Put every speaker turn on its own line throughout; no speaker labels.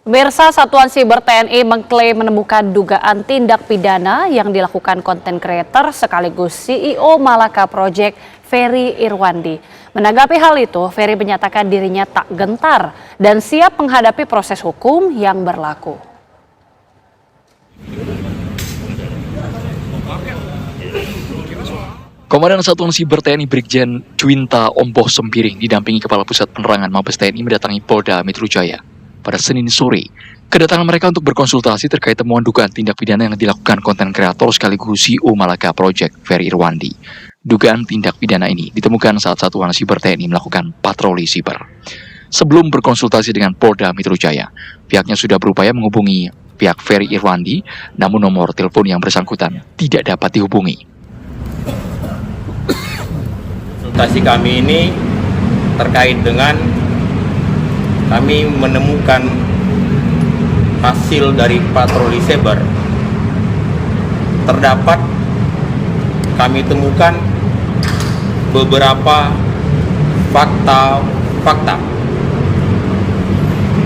Pemirsa, Satuan Siber TNI mengklaim menemukan dugaan tindak pidana yang dilakukan konten kreator sekaligus CEO Malaka Project Ferry Irwandi. Menanggapi hal itu, Ferry menyatakan dirinya tak gentar dan siap menghadapi proses hukum yang berlaku.
Komandan Satuan Siber TNI Brigjen Juwinta Omboh Sembiring didampingi Kepala Pusat Penerangan Mabes TNI mendatangi Polda Metro Jaya pada Senin sore. Kedatangan mereka untuk berkonsultasi terkait temuan dugaan tindak pidana yang dilakukan konten kreator sekaligus CEO Malaka Project Ferry Irwandi. Dugaan tindak pidana ini ditemukan saat Satuan Siber TNI melakukan patroli siber. Sebelum berkonsultasi dengan Polda Metro Jaya, pihaknya sudah berupaya menghubungi pihak Ferry Irwandi, namun nomor telepon yang bersangkutan tidak dapat dihubungi.
Konsultasi kami ini terkait dengan kami menemukan hasil dari patroli cyber. Terdapat kami temukan beberapa fakta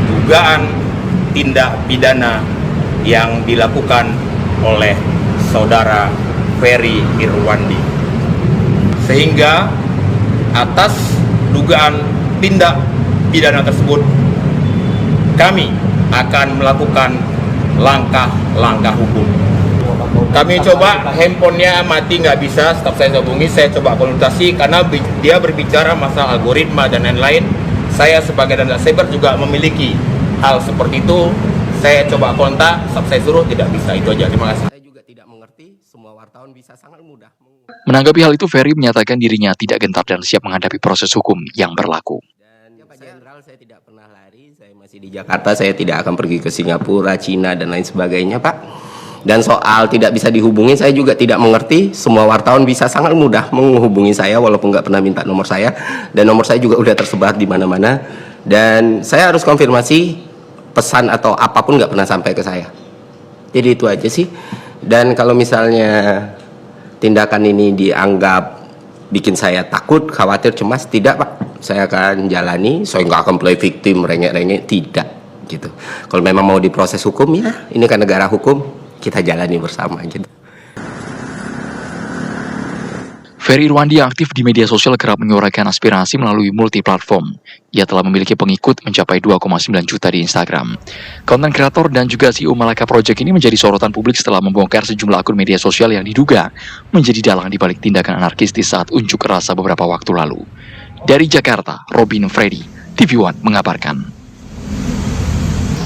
dugaan tindak pidana yang dilakukan oleh saudara Ferry Irwandi. Sehingga atas dugaan tindak pidana tersebut, kami akan melakukan langkah-langkah hukum. Kami coba handphonenya mati nggak bisa, staf saya hubungi, saya coba konsultasi karena dia berbicara masalah algoritma dan lain-lain. Saya sebagai dandak cyber juga memiliki hal seperti itu. Saya coba kontak, staf saya suruh tidak bisa, itu aja. Terima kasih.
Saya juga tidak mengerti, semua wartawan bisa sangat mudah.
Menanggapi hal itu, Ferry menyatakan dirinya tidak gentar dan siap menghadapi proses hukum yang berlaku.
Pak Jenderal, saya tidak pernah lari, saya masih di Jakarta, saya tidak akan pergi ke Singapura, Cina, dan lain sebagainya, Pak. Dan soal tidak bisa dihubungi, saya juga tidak mengerti, semua wartawan bisa sangat mudah menghubungi saya, walaupun nggak pernah minta nomor saya, dan nomor saya juga udah tersebar di mana-mana, dan saya harus konfirmasi, pesan atau apapun nggak pernah sampai ke saya. Jadi itu aja sih, dan kalau misalnya tindakan ini dianggap bikin saya takut, khawatir, cemas, tidak Pak. Saya akan jalani, saya nggak akan play victim, rengek-rengek, tidak gitu. Kalau memang mau diproses hukum, ya ini kan negara hukum, kita jalani bersama gitu.
Ferry Irwandi yang aktif di media sosial kerap menyuarakan aspirasi melalui multi-platform. Ia telah memiliki pengikut mencapai 2,9 juta di Instagram. Konten kreator dan juga CEO Malaka Project ini menjadi sorotan publik setelah membongkar sejumlah akun media sosial yang diduga menjadi dalang dibalik tindakan anarkistis saat unjuk rasa beberapa waktu lalu. Dari Jakarta, Robin Freddy, TV One mengabarkan.